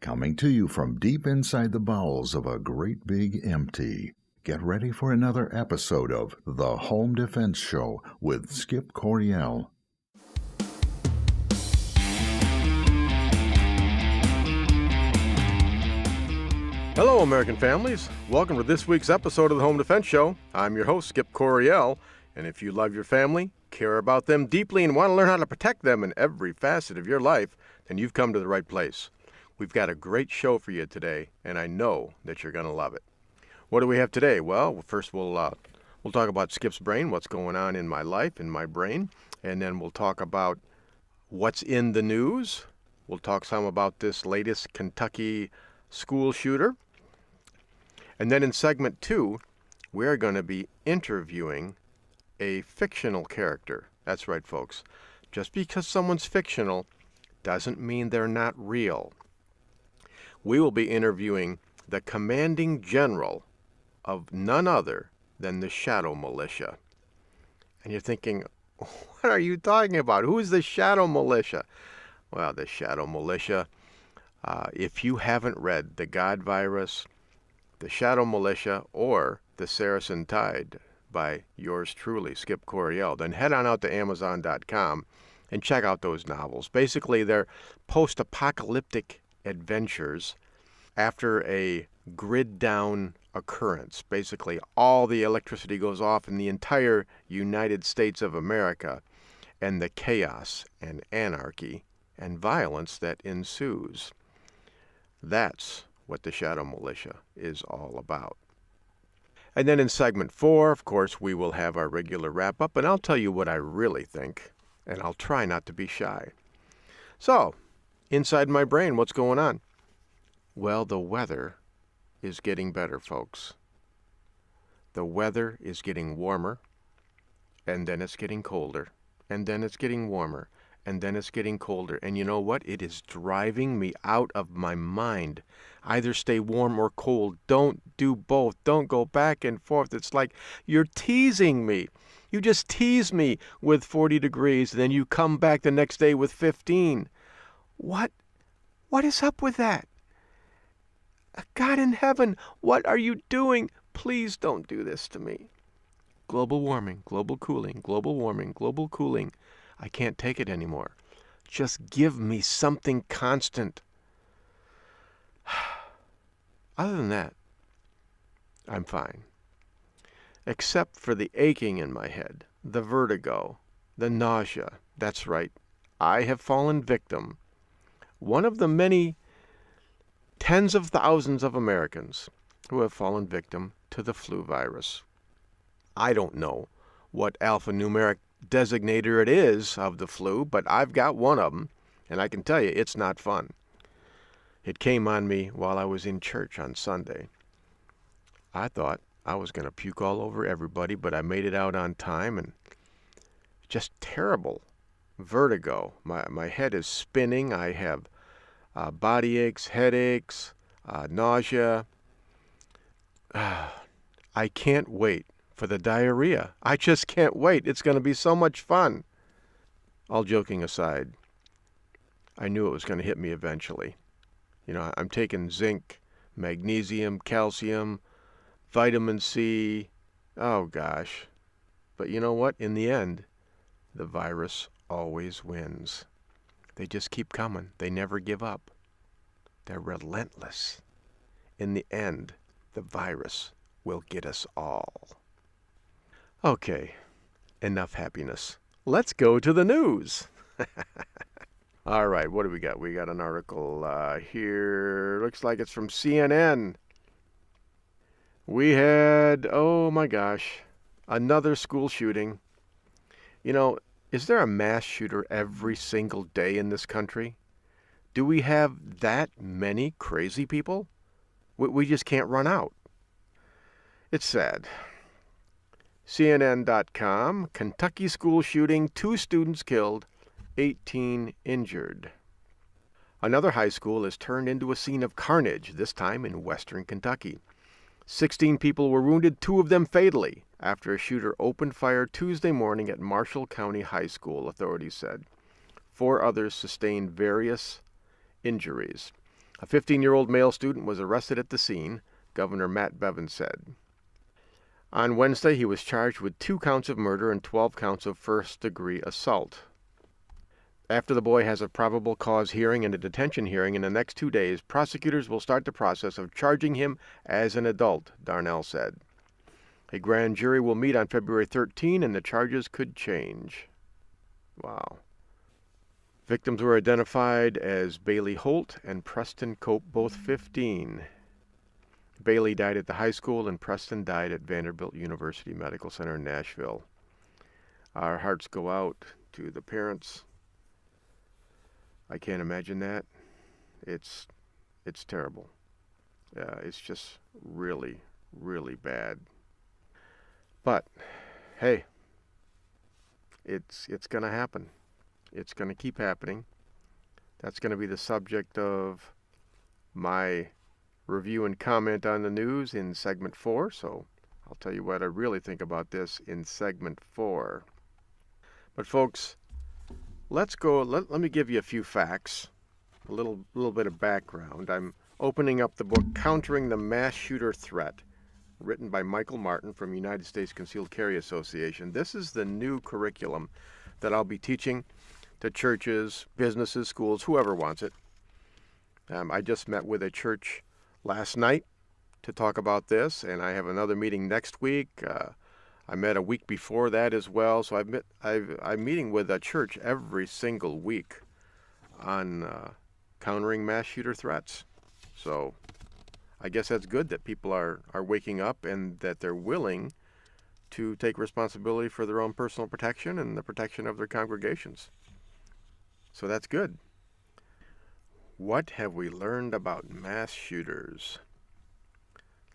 Coming to you from deep inside the bowels of a great big empty. Get ready for another episode of The Home Defense Show with Skip Coryell. Hello, American families. Welcome to this week's episode of the Home Defense Show. I'm your host, Skip Coryell, and if you love your family, care about them deeply, and want to learn how to protect them in every facet of your life, then you've come to the right place. We've got a great show for you today, and I know that you're going to love it. What do we have today? Well, first we'll talk about Skip's brain, what's going on in my life, in my brain, and then we'll talk about what's in the news. We'll talk some about this latest Kentucky school shooter. And then in segment 2, we're going to be interviewing a fictional character. That's right, folks. Just because someone's fictional doesn't mean they're not real. We will be interviewing the commanding general of none other than the Shadow Militia. And you're thinking, what are you talking about? Who is the Shadow Militia? Well, the Shadow Militia, if you haven't read The God Virus, The Shadow Militia, or The Saracen Tide by yours truly, Skip Coryell, then head on out to Amazon.com and check out those novels. Basically, they're post-apocalyptic adventures after a grid-down occurrence. Basically, all the electricity goes off in the entire United States of America, and the chaos and anarchy and violence that ensues. That's what the Shadow Militia is all about. And then in segment 4, of course, we will have our regular wrap-up, and I'll tell you what I really think, and I'll try not to be shy. So, inside my brain, what's going on? Well, the weather is getting better, folks. The weather is getting warmer, and then it's getting colder, and then it's getting warmer, and then it's getting colder. And you know what? It is driving me out of my mind. Either stay warm or cold. Don't do both. Don't go back and forth. It's like you're teasing me. You just tease me with 40 degrees, and then you come back the next day with 15. What is up with that? God in heaven, what are you doing? Please don't do this to me. Global warming, global cooling, global warming, global cooling. I can't take it anymore. Just give me something constant. Other than that, I'm fine. Except for the aching in my head, the vertigo, the nausea. That's right, I have fallen victim. One of the many tens of thousands of Americans who have fallen victim to the flu virus. I don't know what alphanumeric designator it is of the flu, but I've got one of them, and I can tell you it's not fun. It came on me while I was in church on Sunday. I thought I was going to puke all over everybody, but I made it out on time, and just terrible vertigo. My head is spinning. I have body aches, headaches, nausea. I can't wait for the diarrhea. I just can't wait. It's going to be so much fun. All joking aside, I knew it was going to hit me eventually. You know, I'm taking zinc, magnesium, calcium, vitamin C. Oh, gosh. But you know what? In the end, the virus always wins. They just keep coming. They never give up. They're relentless. In the end, the virus will get us all. Okay, enough happiness. Let's go to the news. All right, what do we got? We got an article here. Looks like it's from CNN. We had, oh my gosh, another school shooting. You know, is there a mass shooter every single day in this country? Do we have that many crazy people? We just can't run out. It's sad. CNN.com, Kentucky school shooting, 2 students killed, 18 injured. Another high school has turned into a scene of carnage, this time in western Kentucky. 16 people were wounded, 2 of them fatally, after a shooter opened fire Tuesday morning at Marshall County High School, authorities said. 4 others sustained various injuries. A 15-year-old male student was arrested at the scene, Governor Matt Bevin said. On Wednesday, he was charged with 2 counts of murder and 12 counts of first-degree assault. After the boy has a probable cause hearing and a detention hearing in the next 2 days, prosecutors will start the process of charging him as an adult, Darnell said. A grand jury will meet on February 13, and the charges could change. Wow. Victims were identified as Bailey Holt and Preston Cope, both 15. Bailey died at the high school, and Preston died at Vanderbilt University Medical Center in Nashville. Our hearts go out to the parents. I can't imagine that. It's terrible. It's just really, really bad. But hey, it's going to happen. It's going to keep happening. That's going to be the subject of my review and comment on the news in segment 4. So I'll tell you what I really think about this in segment 4. But folks, let's go. Let me give you a few facts, a little bit of background. I'm opening up the book Countering the Mass Shooter Threat, written by Michael Martin from United States Concealed Carry Association. This is the new curriculum that I'll be teaching to churches, businesses, schools, whoever wants it. I just met with a church last night to talk about this, and I have another meeting next week. I met a week before that as well. So I'm meeting with a church every single week on countering mass shooter threats. So I guess that's good that people are waking up and that they're willing to take responsibility for their own personal protection and the protection of their congregations. So that's good. What have we learned about mass shooters?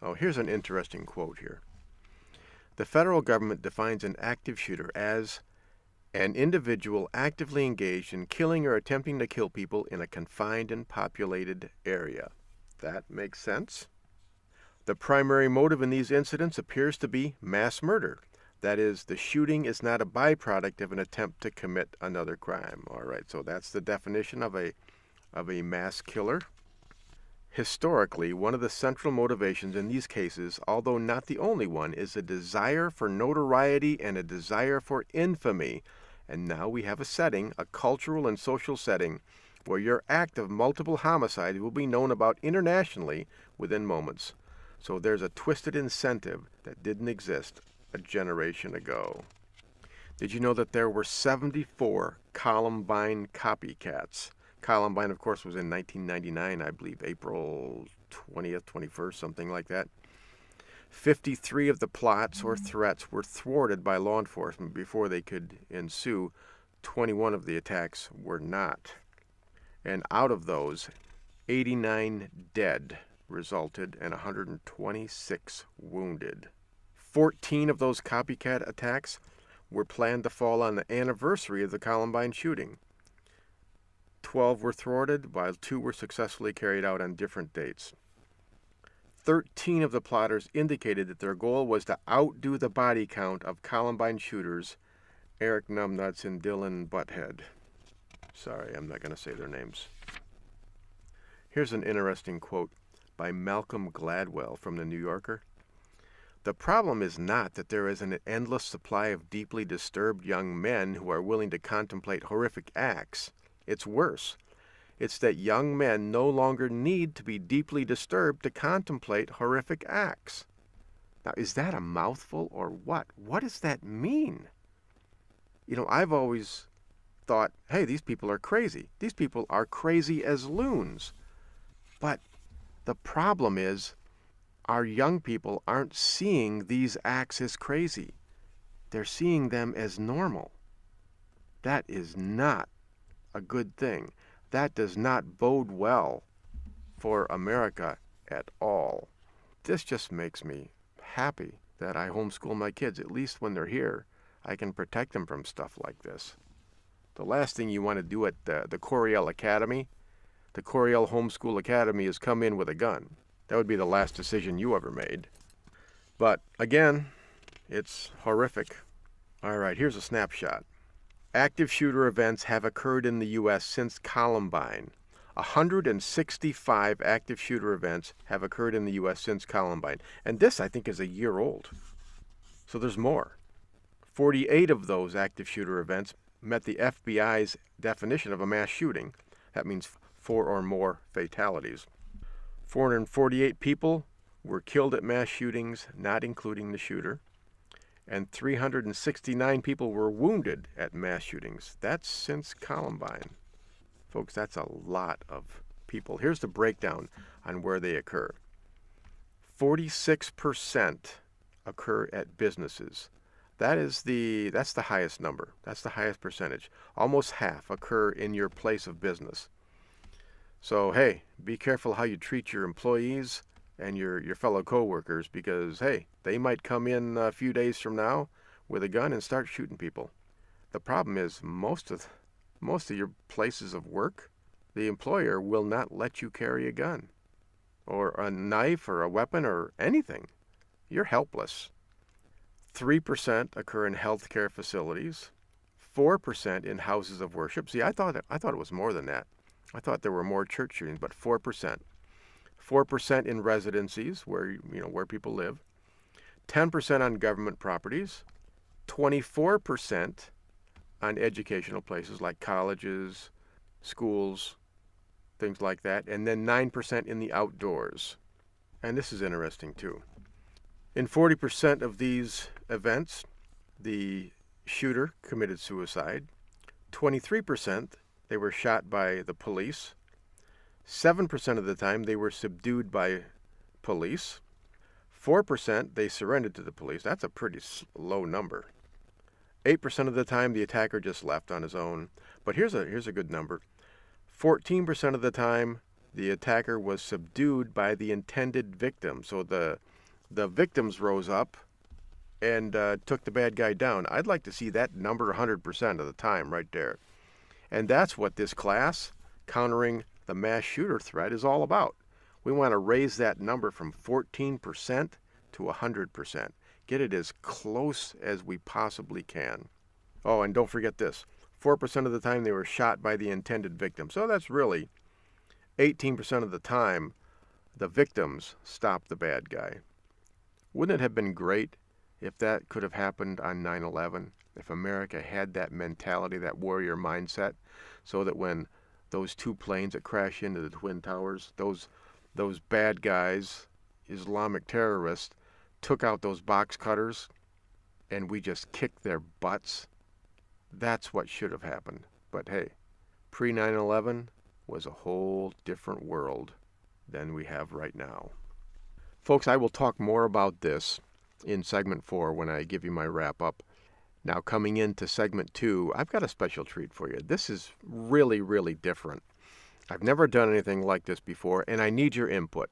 Oh, here's an interesting quote here. The federal government defines an active shooter as an individual actively engaged in killing or attempting to kill people in a confined and populated area. That makes sense. The primary motive in these incidents appears to be mass murder. That is, the shooting is not a byproduct of an attempt to commit another crime. All right, so that's the definition of a mass killer. Historically, one of the central motivations in these cases, although not the only one, is a desire for notoriety and a desire for infamy. And now we have a setting, a cultural and social setting, where your act of multiple homicide will be known about internationally within moments. So there's a twisted incentive that didn't exist a generation ago. Did you know that there were 74 Columbine copycats? Columbine, of course, was in 1999, I believe, April 20th, 21st, something like that. 53 of the plots or threats were thwarted by law enforcement before they could ensue. 21 of the attacks were not. And out of those, 89 dead resulted and 126 wounded. 14 of those copycat attacks were planned to fall on the anniversary of the Columbine shooting. 12 were thwarted, while 2 were successfully carried out on different dates. 13 of the plotters indicated that their goal was to outdo the body count of Columbine shooters Eric Numbnuts and Dylan Butthead. Sorry, I'm not going to say their names. Here's an interesting quote by Malcolm Gladwell from The New Yorker. The problem is not that there is an endless supply of deeply disturbed young men who are willing to contemplate horrific acts. It's worse. It's that young men no longer need to be deeply disturbed to contemplate horrific acts. Now, is that a mouthful or what? What does that mean? You know, I've always thought, hey, these people are crazy. These people are crazy as loons. But the problem is, our young people aren't seeing these acts as crazy. They're seeing them as normal. That is not a good thing. That does not bode well for America at all. This just makes me happy that I homeschool my kids. At least when they're here, I can protect them from stuff like this. The last thing you want to do at the Coriel Academy, the Coriel Homeschool Academy, is come in with a gun. That would be the last decision you ever made. But again, it's horrific. All right, here's a snapshot. Active shooter events have occurred in the U.S. since Columbine. 165 active shooter events have occurred in the U.S. since Columbine. And this, I think, is a year old. So there's more. 48 of those active shooter events met the FBI's definition of a mass shooting. That means 4 or more fatalities. 448 people were killed at mass shootings, not including the shooter. And 369 people were wounded at mass shootings. That's since Columbine. Folks, that's a lot of people. Here's the breakdown on where they occur. 46% occur at businesses. That's the highest number. That's the highest percentage. Almost half occur in your place of business. So, hey, be careful how you treat your employees and your fellow coworkers, because, hey, they might come in a few days from now with a gun and start shooting people. The problem is most of your places of work, the employer will not let you carry a gun or a knife or a weapon or anything. You're helpless. 3% occur in healthcare facilities, 4% in houses of worship. See, I thought it was more than that. I thought there were more church shootings, but 4%. 4% in residencies where people live, 10% on government properties, 24% on educational places like colleges, schools, things like that, and then 9% in the outdoors. And this is interesting too. In 40% of these events, the shooter committed suicide. 23%, they were shot by the police. 7% of the time, they were subdued by police. 4%, they surrendered to the police. That's a pretty low number. 8% of the time, the attacker just left on his own. But here's a good number. 14% of the time, the attacker was subdued by the intended victim. So the victims rose up and took the bad guy down. I'd like to see that number 100% of the time right there. And that's what this class, countering the mass shooter threat, is all about. We want to raise that number from 14% to 100%. Get it as close as we possibly can. Oh, and don't forget this. 4% of the time they were shot by the intended victim. So that's really 18% of the time the victims stopped the bad guy. Wouldn't it have been great if that could have happened on 9/11? If America had that mentality, that warrior mindset, so that when those two planes that crash into the Twin Towers, those bad guys, Islamic terrorists, took out those box cutters and we just kicked their butts. That's what should have happened. But hey, pre-9/11 was a whole different world than we have right now. Folks, I will talk more about this in segment 4 when I give you my wrap-up. Now, coming into segment 2, I've got a special treat for you. This is really, really different. I've never done anything like this before, and I need your input.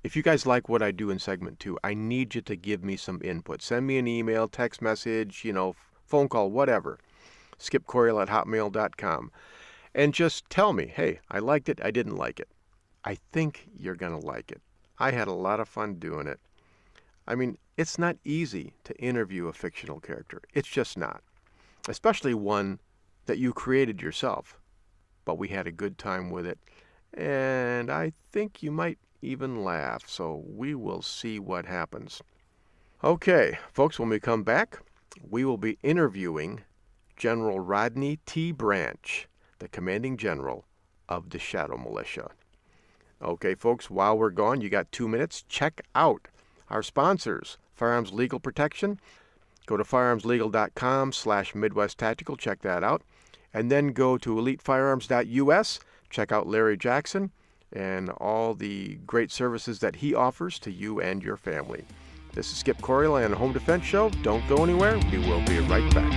If you guys like what I do in segment 2, I need you to give me some input. Send me an email, text message, phone call, whatever. skipcoriel@hotmail.com. And just tell me, hey, I liked it, I didn't like it. I think you're going to like it. I had a lot of fun doing it. I mean, it's not easy to interview a fictional character. It's just not. Especially one that you created yourself. But we had a good time with it. And I think you might even laugh. So we will see what happens. Okay, folks, when we come back, we will be interviewing General Rodney T. Branch, the commanding general of the Shadow Militia. Okay, folks, while we're gone, you got 2 minutes. Check out our sponsors, Firearms Legal Protection. Go to firearmslegal.com/Midwest Tactical. Check that out. And then go to elitefirearms.us. Check out Larry Jackson and all the great services that he offers to you and your family. This is Skip Coriel on the Home Defense Show. Don't go anywhere. We will be right back.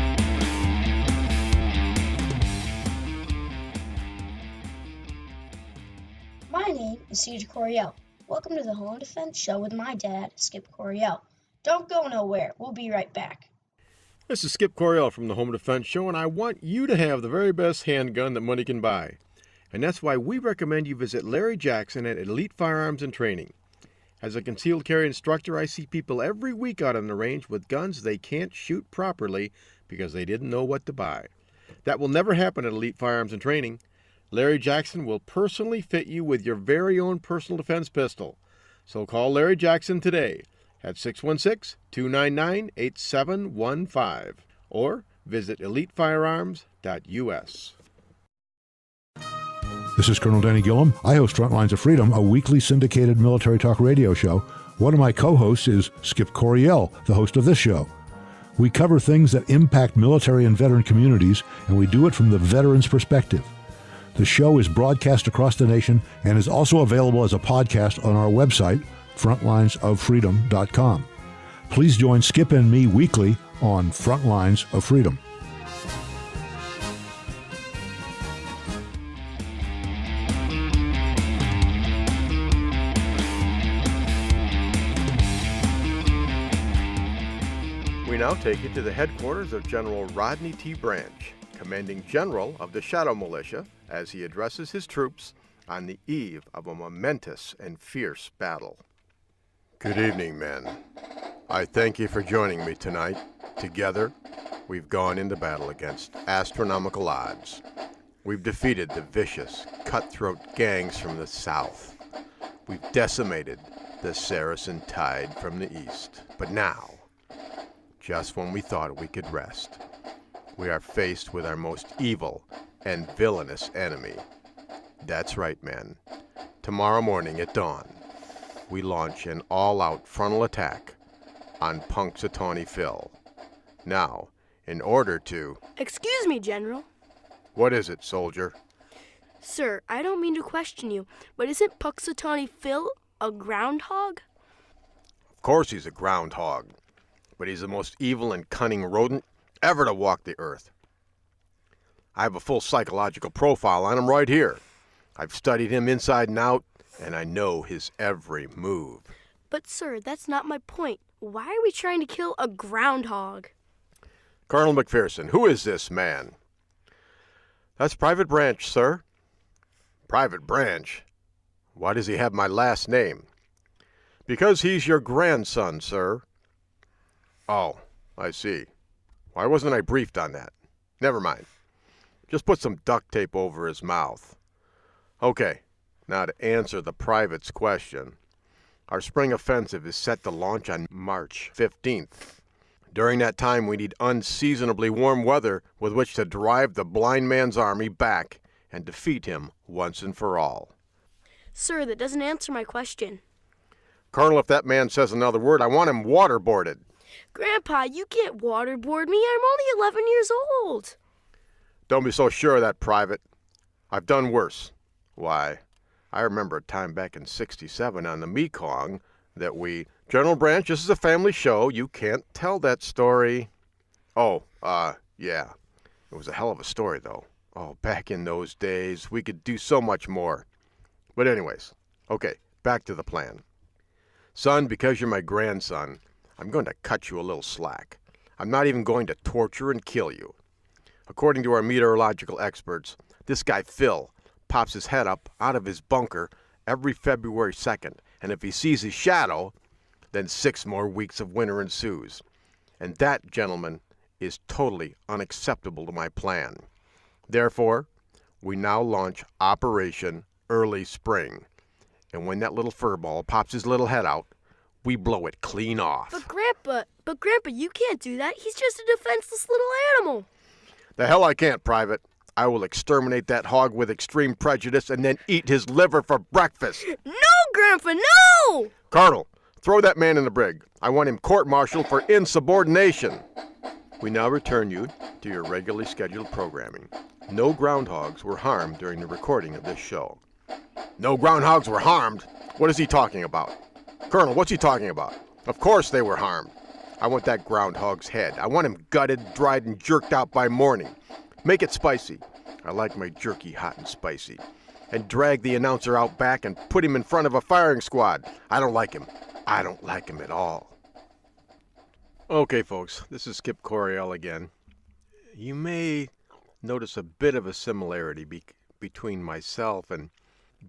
My name is Skip Coriel. Welcome to the Home Defense Show with my dad, Skip Coriel. Don't go nowhere. We'll be right back. This is Skip Coriel from the Home Defense Show, and I want you to have the very best handgun that money can buy. And that's why we recommend you visit Larry Jackson at Elite Firearms and Training. As a concealed carry instructor, I see people every week out on the range with guns they can't shoot properly because they didn't know what to buy. That will never happen at Elite Firearms and Training. Larry Jackson will personally fit you with your very own personal defense pistol. So call Larry Jackson today at 616-299-8715 or visit elitefirearms.us. This is Colonel Danny Gillum. I host Frontlines of Freedom, a weekly syndicated military talk radio show. One of my co-hosts is Skip Coryell, the host of this show. We cover things that impact military and veteran communities, and we do it from the veteran's perspective. The show is broadcast across the nation and is also available as a podcast on our website, frontlinesoffreedom.com. Please join Skip and me weekly on Frontlines of Freedom. We now take you to the headquarters of General Rodney T. Branch, Commanding General of the Shadow Militia, as he addresses his troops on the eve of a momentous and fierce battle. Good evening, men. I thank you for joining me tonight. Together, we've gone into battle against astronomical odds. We've defeated the vicious, cutthroat gangs from the south. We've decimated the Saracen tide from the east. But now, just when we thought we could rest, we are faced with our most evil and villainous enemy. That's right, men. Tomorrow morning at dawn, we launch an all-out frontal attack on Punxsutawney Phil. Now, in order to... Excuse me, General. What is it, soldier? Sir, I don't mean to question you, but isn't Punxsutawney Phil a groundhog? Of course he's a groundhog, but he's the most evil and cunning rodent ever to walk the earth. I have a full psychological profile on him right here. I've studied him inside and out, and I know his every move. But, sir, that's not my point. Why are we trying to kill a groundhog? Colonel McPherson, who is this man? That's Private Branch, sir. Private Branch? Why does he have my last name? Because he's your grandson, sir. Oh, I see. Why wasn't I briefed on that? Never mind. Just put some duct tape over his mouth. Okay, now to answer the private's question. Our spring offensive is set to launch on March 15th. During that time, we need unseasonably warm weather with which to drive the blind man's army back and defeat him once and for all. Sir, that doesn't answer my question. Colonel, if that man says another word, I want him waterboarded. Grandpa, you can't waterboard me. I'm only 11 years old. Don't be so sure of that, Private. I've done worse. Why, I remember a time back in '67 on the Mekong that we... General Branch, this is a family show. You can't tell that story. Oh, yeah. It was a hell of a story, though. Oh, back in those days, we could do so much more. But anyways, okay, back to the plan. Son, because you're my grandson, I'm going to cut you a little slack. I'm not even going to torture and kill you. According to our meteorological experts, this guy Phil pops his head up out of his bunker every February 2nd, and if he sees his shadow, then 6 more weeks of winter ensues. And that, gentlemen, is totally unacceptable to my plan. Therefore, we now launch Operation Early Spring. And when that little furball pops his little head out, we blow it clean off. But Grandpa, you can't do that. He's just a defenseless little animal. The hell I can't, Private. I will exterminate that hog with extreme prejudice and then eat his liver for breakfast. No, Grandpa, no! Colonel, throw that man in the brig. I want him court-martialed for insubordination. We now return you to your regularly scheduled programming. No groundhogs were harmed during the recording of this show. No groundhogs were harmed? What is he talking about? Colonel, what's he talking about? Of course they were harmed. I want that groundhog's head. I want him gutted, dried, and jerked out by morning. Make it spicy. I like my jerky hot and spicy. And drag the announcer out back and put him in front of a firing squad. I don't like him. I don't like him at all. Okay, folks, this is Skip Coryell again. You may notice a bit of a similarity between myself and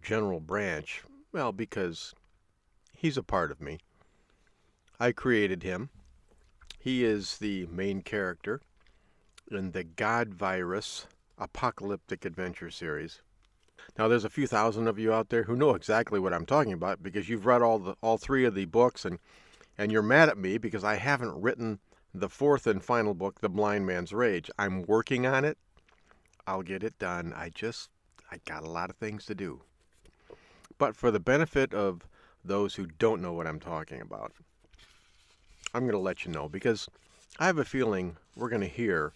General Branch. Well, because he's a part of me. I created him. He is the main character in the God Virus Apocalyptic Adventure series. Now, there's a few thousand of you out there who know exactly what I'm talking about because you've read all three of the books, and you're mad at me because I haven't written the fourth and final book, The Blind Man's Rage. I'm working on it. I'll get it done. I got a lot of things to do. But for the benefit of those who don't know what I'm talking about, I'm going to let you know because I have a feeling we're going to hear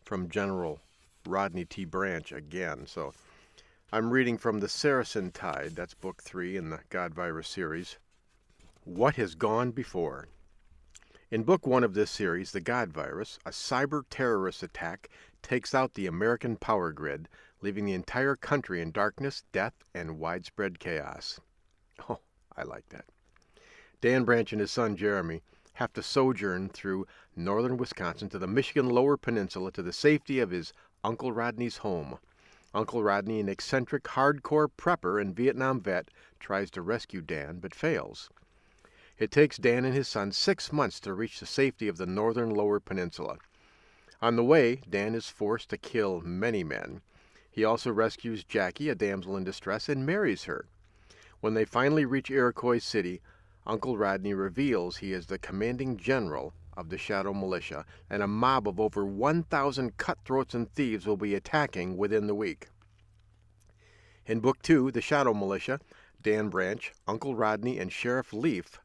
from General Rodney T. Branch again. So I'm reading from The Saracen Tide. That's book 3 in the God Virus series. What has gone before? In book 1 of this series, The God Virus, a cyber terrorist attack takes out the American power grid, leaving the entire country in darkness, death, and widespread chaos. Oh, I like that. Dan Branch and his son Jeremy have to sojourn through northern Wisconsin to the Michigan Lower Peninsula to the safety of his Uncle Rodney's home. Uncle Rodney, an eccentric hardcore prepper and Vietnam vet, tries to rescue Dan but fails. It takes Dan and his son 6 months to reach the safety of the northern Lower Peninsula. On the way, Dan is forced to kill many men. He also rescues Jackie, a damsel in distress, and marries her. When they finally reach Iroquois City, Uncle Rodney reveals he is the commanding general of the Shadow Militia, and a mob of over 1,000 cutthroats and thieves will be attacking within the week. In Book 2, The Shadow Militia, Dan Branch, Uncle Rodney, and Sheriff Leaf,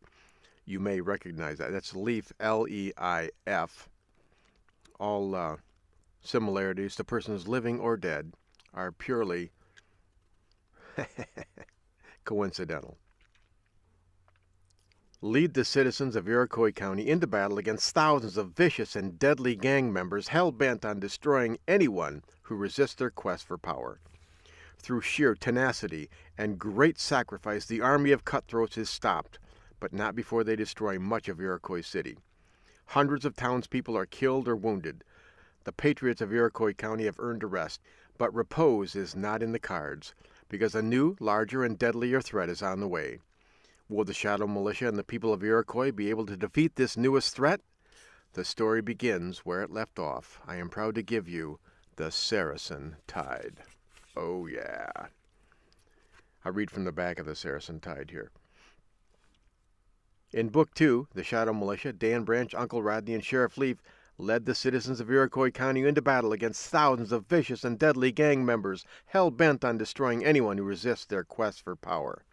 you may recognize that. That's Leaf, L-E-I-F. All similarities to persons living or dead are purely coincidental. Lead the citizens of Iroquois County into battle against thousands of vicious and deadly gang members hell-bent on destroying anyone who resists their quest for power. Through sheer tenacity and great sacrifice, the army of cutthroats is stopped, but not before they destroy much of Iroquois City. Hundreds of townspeople are killed or wounded. The patriots of Iroquois County have earned a rest, but repose is not in the cards, because a new, larger, and deadlier threat is on the way. Will the Shadow Militia and the people of Iroquois be able to defeat this newest threat? The story begins where it left off. I am proud to give you The Saracen Tide. Oh, yeah. I read from the back of The Saracen Tide here. In Book 2, The Shadow Militia, Dan Branch, Uncle Rodney, and Sheriff Leaf led the citizens of Iroquois County into battle against thousands of vicious and deadly gang members, hell-bent on destroying anyone who resists their quest for power.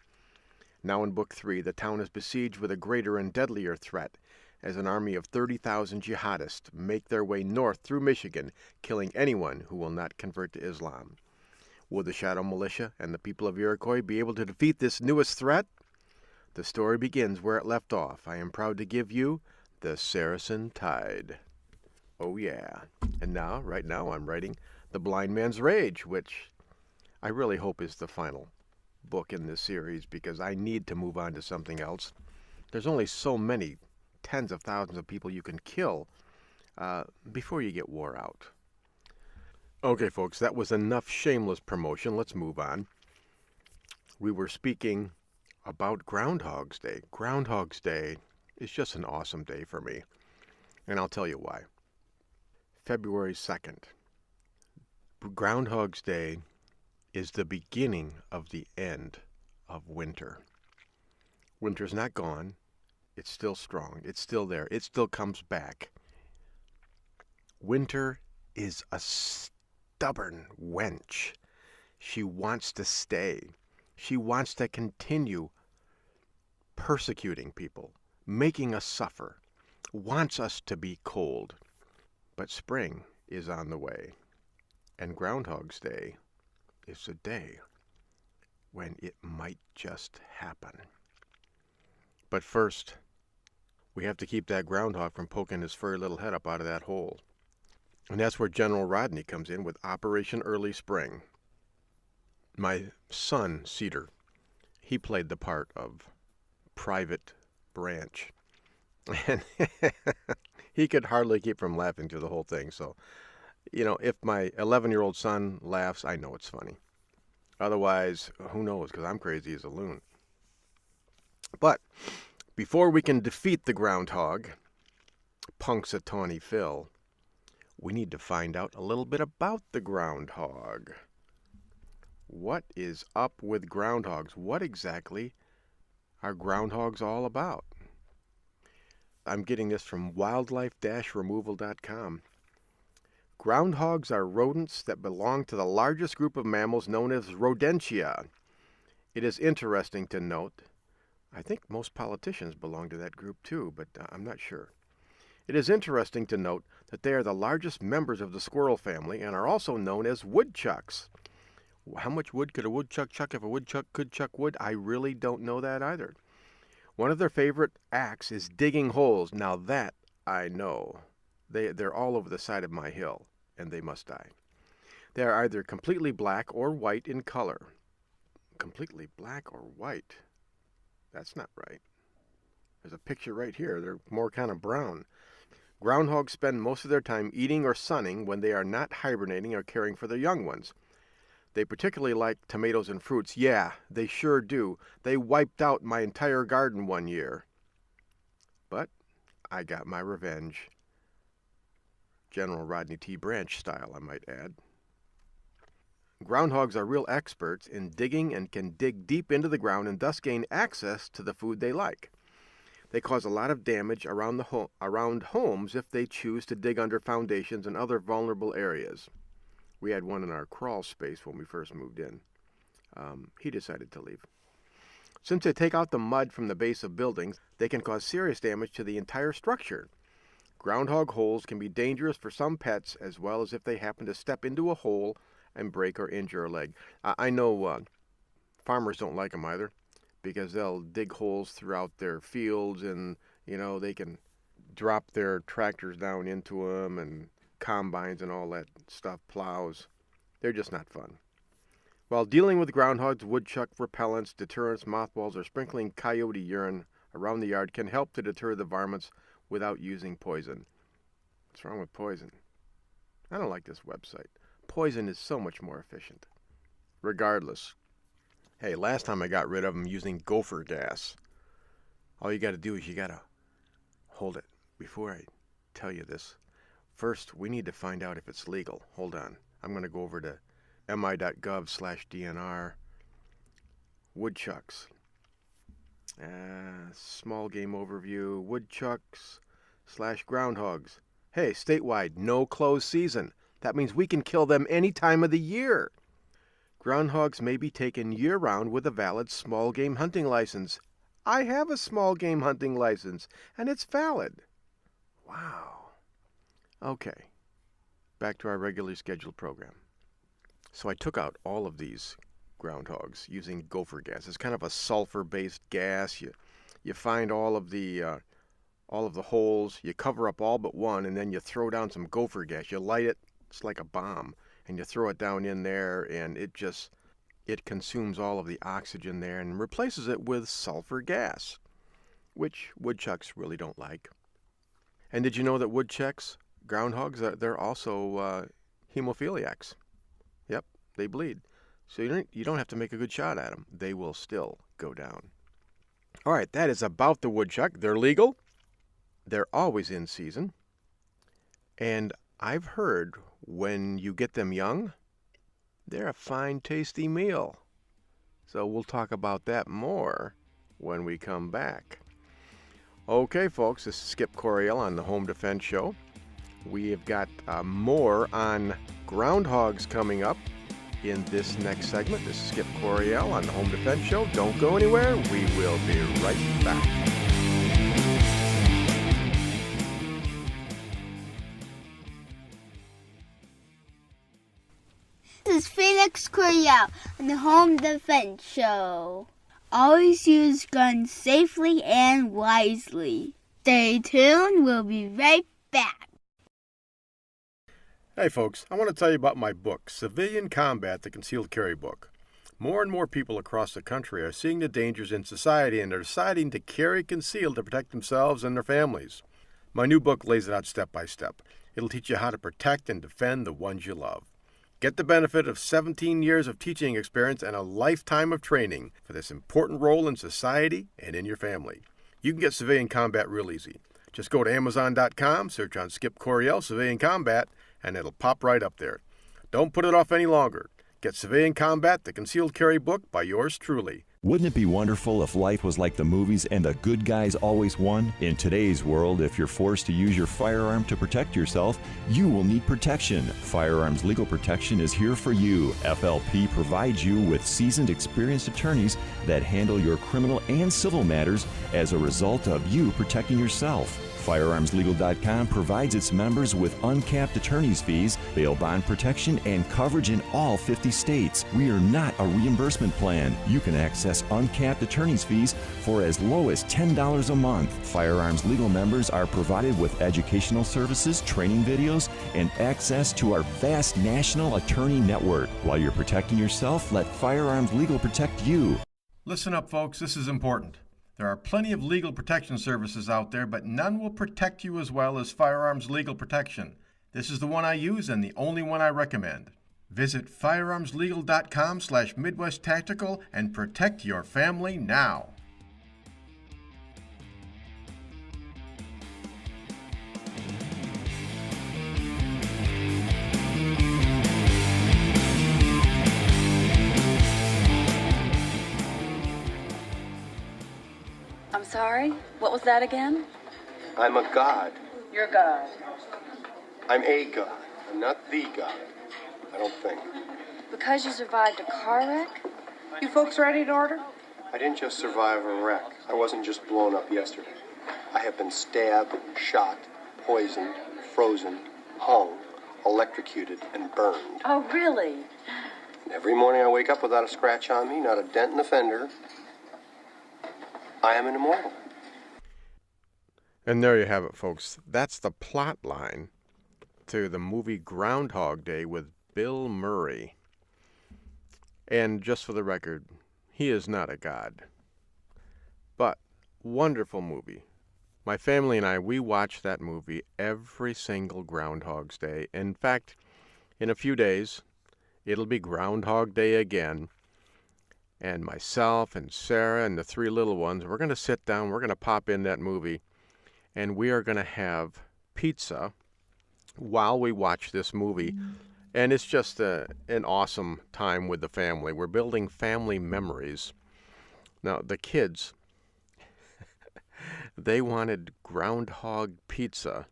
Now in Book 3, the town is besieged with a greater and deadlier threat, as an army of 30,000 jihadists make their way north through Michigan, killing anyone who will not convert to Islam. Will the Shadow Militia and the people of Iroquois be able to defeat this newest threat? The story begins where it left off. I am proud to give you The Saracen Tide. Oh yeah. And now, right now, I'm writing The Blind Man's Rage, which I really hope is the final book in this series because I need to move on to something else. There's only so many tens of thousands of people you can kill before you get wore out. Okay, folks, that was enough shameless promotion. Let's move on. We were speaking about Groundhog's Day. Groundhog's Day is just an awesome day for me, and I'll tell you why. February 2nd. Groundhog's Day is the beginning of the end of winter. Winter's not gone. It's still strong. It's still there. It still comes back. Winter is a stubborn wench. She wants to stay. She wants to continue persecuting people, making us suffer, wants us to be cold. But spring is on the way, and Groundhog's Day is a day when it might just happen. But first, we have to keep that groundhog from poking his furry little head up out of that hole. And that's where General Rodney comes in with Operation Early Spring. My son, Cedar, he played the part of Private Branch. And he could hardly keep from laughing through the whole thing. So, if my 11-year-old son laughs, I know it's funny. Otherwise, who knows, because I'm crazy as a loon. But before we can defeat the groundhog, Punxsutawney Phil, we need to find out a little bit about the groundhog. What is up with groundhogs? What exactly are groundhogs all about? I'm getting this from wildlife-removal.com. Groundhogs are rodents that belong to the largest group of mammals known as Rodentia. It is interesting to note, I think most politicians belong to that group too, but I'm not sure. It is interesting to note that they are the largest members of the squirrel family and are also known as woodchucks. How much wood could a woodchuck chuck if a woodchuck could chuck wood? I really don't know that either. One of their favorite acts is digging holes. Now that I know. They're all over the side of my hill, and they must die. They are either completely black or white in color. Completely black or white? That's not right. There's a picture right here. They're more kind of brown. Groundhogs spend most of their time eating or sunning when they are not hibernating or caring for their young ones. They particularly like tomatoes and fruits. Yeah, they sure do. They wiped out my entire garden one year. But I got my revenge. General Rodney T. Branch style, I might add. Groundhogs are real experts in digging and can dig deep into the ground and thus gain access to the food they like. They cause a lot of damage around homes if they choose to dig under foundations and other vulnerable areas. We had one in our crawl space when we first moved in. He decided to leave. Since they take out the mud from the base of buildings, they can cause serious damage to the entire structure. Groundhog holes can be dangerous for some pets, as well as if they happen to step into a hole and break or injure a leg. I know farmers don't like them either, because they'll dig holes throughout their fields, and they can drop their tractors down into them, and combines and all that stuff, plows. They're just not fun. While dealing with groundhogs, woodchuck repellents, deterrents, mothballs, or sprinkling coyote urine around the yard can help to deter the varmints without using poison. What's wrong with poison? I don't like this website. Poison is so much more efficient. Regardless. Hey, last time I got rid of them using gopher gas. All you got to do is you got to hold it. Before I tell you this, first, we need to find out if it's legal. Hold on. I'm going to go over to mi.gov/DNR. Woodchucks. Small game overview. Woodchucks/groundhogs. Hey, statewide, no closed season. That means we can kill them any time of the year. Groundhogs may be taken year-round with a valid small game hunting license. I have a small game hunting license, and it's valid. Wow. Okay, back to our regularly scheduled program. So I took out all of these groundhogs using gopher gas. It's kind of a sulfur-based gas. You find all of the holes. You cover up all but one, and then you throw down some gopher gas. You light it. It's like a bomb, and you throw it down in there, and it consumes all of the oxygen there and replaces it with sulfur gas, which woodchucks really don't like. And did you know that woodchucks, groundhogs, they're also hemophiliacs? Yep, they bleed. So you don't have to make a good shot at them. They will still go down. All right, that is about the woodchuck. They're legal. They're always in season. And I've heard when you get them young, they're a fine, tasty meal. So we'll talk about that more when we come back. Okay, folks, this is Skip Coryell on the Home Defense Show. We have got more on groundhogs coming up in this next segment. This is Skip Coryell on the Home Defense Show. Don't go anywhere. We will be right back. This is Felix Coryell on the Home Defense Show. Always use guns safely and wisely. Stay tuned. We'll be right back. Hey folks, I want to tell you about my book, Civilian Combat, the Concealed Carry Book. More and more people across the country are seeing the dangers in society and are deciding to carry concealed to protect themselves and their families. My new book lays it out step by step. It'll teach you how to protect and defend the ones you love. Get the benefit of 17 years of teaching experience and a lifetime of training for this important role in society and in your family. You can get Civilian Combat real easy. Just go to Amazon.com, search on Skip Coryell Civilian Combat, and it'll pop right up there. Don't put it off any longer. get Civilian Combat, the Concealed Carry book by yours truly. Wouldn't it be wonderful if life was like the movies and the good guys always won? In today's world, if you're forced to use your firearm to protect yourself, you will need protection. Firearms Legal Protection is here for you. FLP provides you with seasoned, experienced attorneys that handle your criminal and civil matters as a result of you protecting yourself. FirearmsLegal.com provides its members with uncapped attorney's fees, bail bond protection, and coverage in all 50 states. We are not a reimbursement plan. You can access uncapped attorney's fees for as low as $10 a month. Firearms Legal members are provided with educational services, training videos, and access to our vast national attorney network. While you're protecting yourself, let Firearms Legal protect you. Listen up, folks. This is important. There are plenty of legal protection services out there, but none will protect you as well as Firearms Legal Protection. This is the one I use and the only one I recommend. Visit firearmslegal.com/Midwest Tactical and protect your family now. I'm sorry? What was that again? I'm a god. You're God. I'm a god. I'm not the god. I don't think. Because you survived a car wreck? You folks ready to order? I didn't just survive a wreck. I wasn't just blown up yesterday. I have been stabbed, shot, poisoned, frozen, hung, electrocuted, and burned. Oh, really? Every morning I wake up without a scratch on me, not a dent in the fender. I am an immortal. And there you have it, folks. That's the plot line to the movie Groundhog Day with Bill Murray. And just for the record, he is not a god. But wonderful movie. My family and I, we watch that movie every single Groundhog's Day. In fact, in a few days, it'll be Groundhog Day again. And myself and Sarah and the three little ones, we're going to sit down, we're going to pop in that movie, and we are going to have pizza while we watch this movie. And it's just an awesome time with the family. We're building family memories. Now, the kids, they wanted groundhog pizza.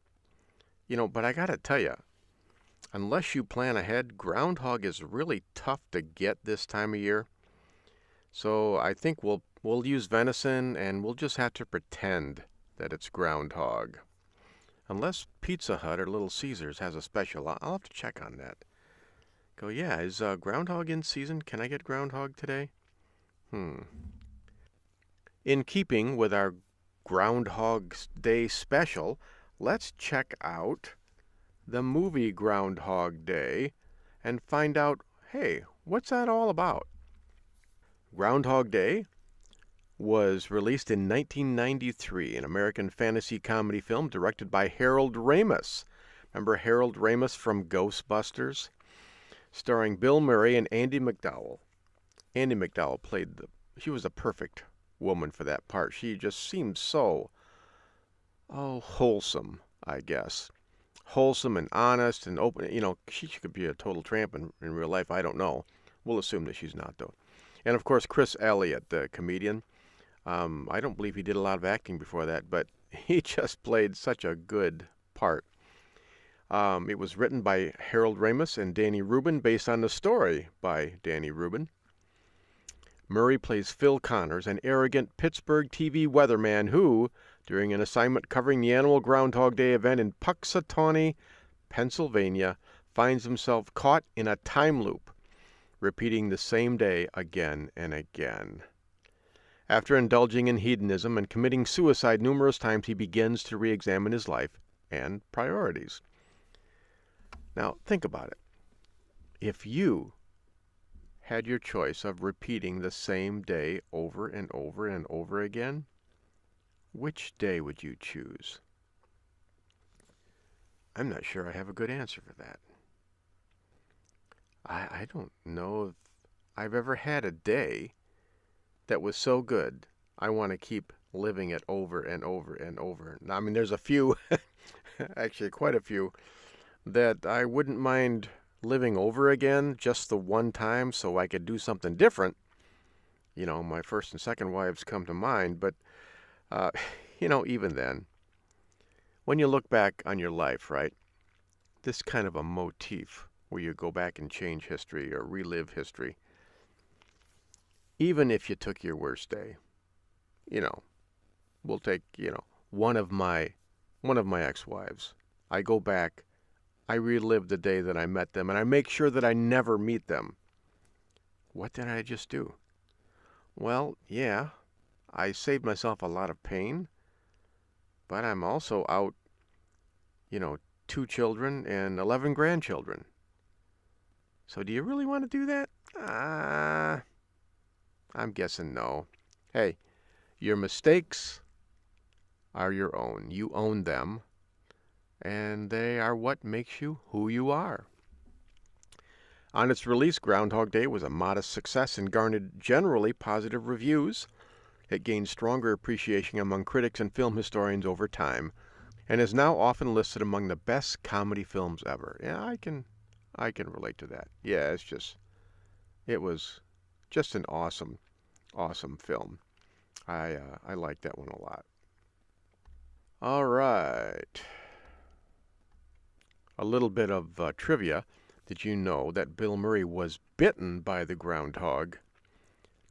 You know, but I got to tell you, unless you plan ahead, groundhog is really tough to get this time of year. So I think we'll use venison, and we'll just have to pretend that it's groundhog. Unless Pizza Hut or Little Caesars has a special, I'll have to check on that. Go, yeah, is groundhog in season? Can I get groundhog today? In keeping with our Groundhog Day special, let's check out the movie Groundhog Day and find out, hey, what's that all about? Groundhog Day was released in 1993, an American fantasy comedy film directed by Harold Ramis. Remember Harold Ramis from Ghostbusters? Starring Bill Murray and Andie MacDowell. Andie MacDowell she was a perfect woman for that part. She just seemed so, wholesome, I guess. Wholesome and honest and open. You know, she could be a total tramp in real life. I don't know. We'll assume that she's not, though. And, of course, Chris Elliott, the comedian. I don't believe he did a lot of acting before that, but he just played such a good part. It was written by Harold Ramis and Danny Rubin, based on the story by Danny Rubin. Murray plays Phil Connors, an arrogant Pittsburgh TV weatherman who, during an assignment covering the annual Groundhog Day event in Punxsutawney, Pennsylvania, finds himself caught in a time loop, repeating the same day again and again. After indulging in hedonism and committing suicide numerous times, he begins to re-examine his life and priorities. Now, think about it. If you had your choice of repeating the same day over and over and over again, which day would you choose? I'm not sure I have a good answer for that. I don't know if I've ever had a day that was so good, I want to keep living it over and over and over. Now, I mean, there's a few, actually quite a few, that I wouldn't mind living over again just the one time so I could do something different. You know, my first and second wives come to mind, but, you know, even then, when you look back on your life, right, this kind of a motif where you go back and change history or relive history, even if you took your worst day, you know, we'll take, you know, one of my ex-wives. I go back, I relive the day that I met them, and I make sure that I never meet them. What did I just do? Well, yeah, I saved myself a lot of pain, but I'm also out, you know, 2 children and 11 grandchildren. So do you really want to do that? I'm guessing no. Hey, your mistakes are your own. You own them, and they are what makes you who you are. On its release, Groundhog Day was a modest success and garnered generally positive reviews. It gained stronger appreciation among critics and film historians over time, and is now often listed among the best comedy films ever. Yeah, I can relate to that. Yeah, it was just an awesome film. I like that one a lot. All right. A little bit of trivia. Did you know that Bill Murray was bitten by the groundhog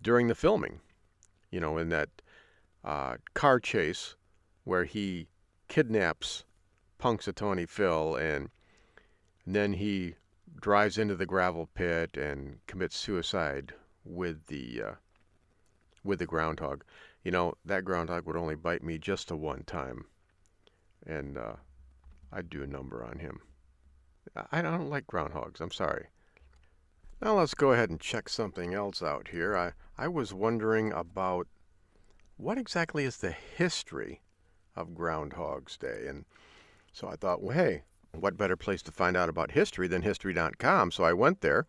during the filming? You know, in that car chase where he kidnaps Punxsutawney Phil and then he drives into the gravel pit and commits suicide with the groundhog. You know, that groundhog would only bite me just the one time, and I'd do a number on him. I don't like groundhogs. I'm sorry. Now let's go ahead and check something else out here. I was wondering about what exactly is the history of Groundhog's Day, and so I thought, well, hey, what better place to find out about history than history.com? So I went there.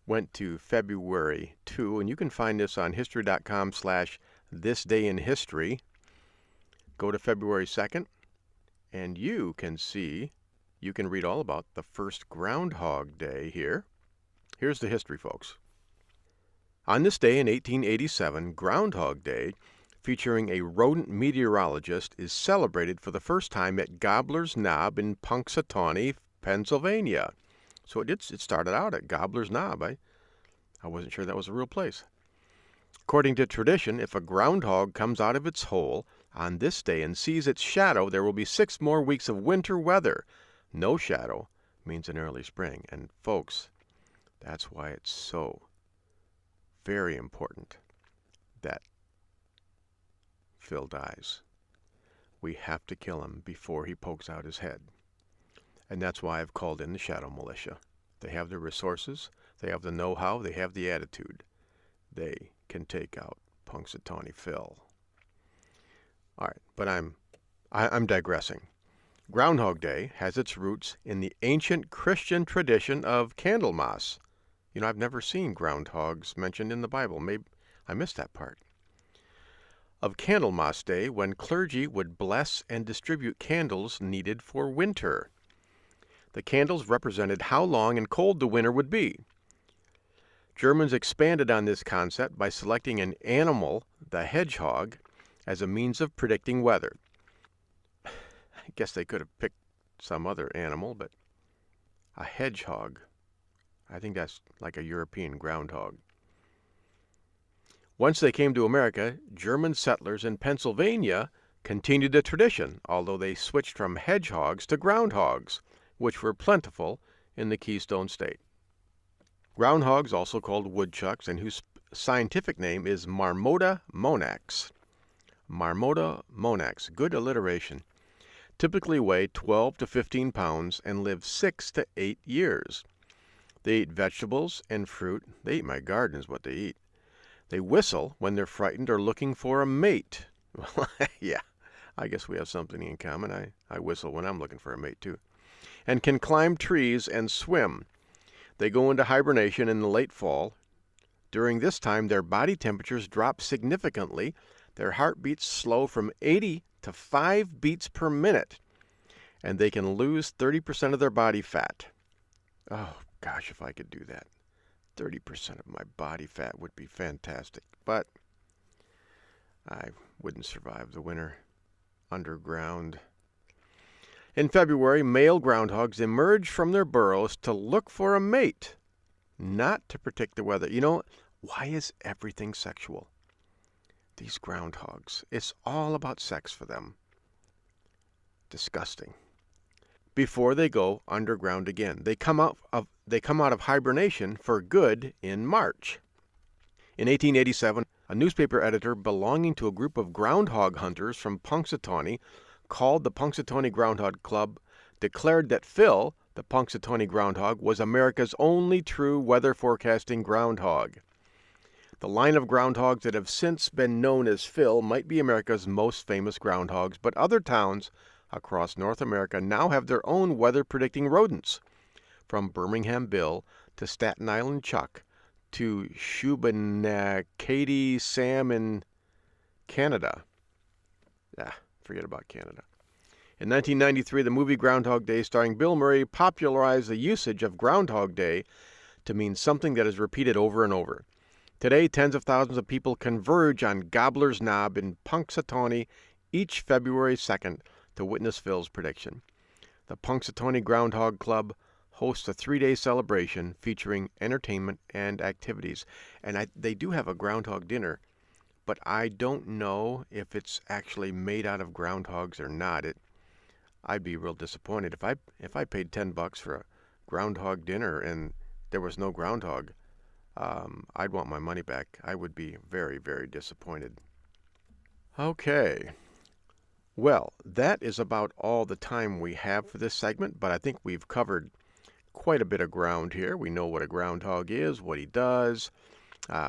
Went to February 2, and you can find this on history.com/thisdayinhistory. Go to February 2nd, and you can read all about the first Groundhog Day here. Here's the history, folks. On this day in 1887, Groundhog Day, featuring a rodent meteorologist, is celebrated for the first time at Gobbler's Knob in Punxsutawney, Pennsylvania. So it started out at Gobbler's Knob. I wasn't sure that was a real place. According to tradition, if a groundhog comes out of its hole on this day and sees its shadow, there will be 6 more weeks of winter weather. No shadow means an early spring. And folks, that's why it's so very important that Phil dies. We have to kill him before he pokes out his head. And that's why I've called in the Shadow Militia. They have the resources, they have the know-how, they have the attitude. They can take out Punxsutawney Phil. All right, but I'm digressing. Groundhog Day has its roots in the ancient Christian tradition of Candlemas. You know, I've never seen groundhogs mentioned in the Bible. Maybe I missed that part. Of Candlemas Day, when clergy would bless and distribute candles needed for winter. The candles represented how long and cold the winter would be. Germans expanded on this concept by selecting an animal, the hedgehog, as a means of predicting weather. I guess they could have picked some other animal, but a hedgehog, I think that's like a European groundhog. Once they came to America, German settlers in Pennsylvania continued the tradition, although they switched from hedgehogs to groundhogs, which were plentiful in the Keystone State. Groundhogs, also called woodchucks, and whose scientific name is Marmota monax. Marmota monax, good alliteration, typically weigh 12 to 15 pounds and live 6 to 8 years. They eat vegetables and fruit. They eat my garden is what they eat. They whistle when they're frightened or looking for a mate. Yeah, I guess we have something in common. I whistle when I'm looking for a mate, too. And can climb trees and swim. They go into hibernation in the late fall. During this time, their body temperatures drop significantly. Their heartbeats slow from 80 to 5 beats per minute. And they can lose 30% of their body fat. Oh, gosh, if I could do that. 30% of my body fat would be fantastic. But I wouldn't survive the winter underground. In February, male groundhogs emerge from their burrows to look for a mate, not to predict the weather. You know, why is everything sexual? These groundhogs, it's all about sex for them. Disgusting. Before they go underground again, they come out of hibernation for good in March. In 1887, a newspaper editor belonging to a group of groundhog hunters from Punxsutawney, called the Punxsutawney Groundhog Club, declared that Phil, the Punxsutawney groundhog, was America's only true weather forecasting groundhog. The line of groundhogs that have since been known as Phil might be America's most famous groundhogs, but other towns across North America now have their own weather-predicting rodents, from Birmingham Bill to Staten Island Chuck to Shubenacadie Sam in Canada. Forget about Canada. In 1993, the movie Groundhog Day, starring Bill Murray, popularized the usage of Groundhog Day to mean something that is repeated over and over. Today, tens of thousands of people converge on Gobbler's Knob in Punxsutawney each February 2nd to witness Phil's prediction. The Punxsutawney Groundhog Club hosts a 3-day celebration featuring entertainment and activities. And they do have a groundhog dinner, but I don't know if it's actually made out of groundhogs or not. I'd be real disappointed if I paid $10 for a groundhog dinner and there was no groundhog. I'd want my money back. I would be very, very disappointed. Okay. Well, that is about all the time we have for this segment, but I think we've covered quite a bit of ground here. We know what a groundhog is, what he does.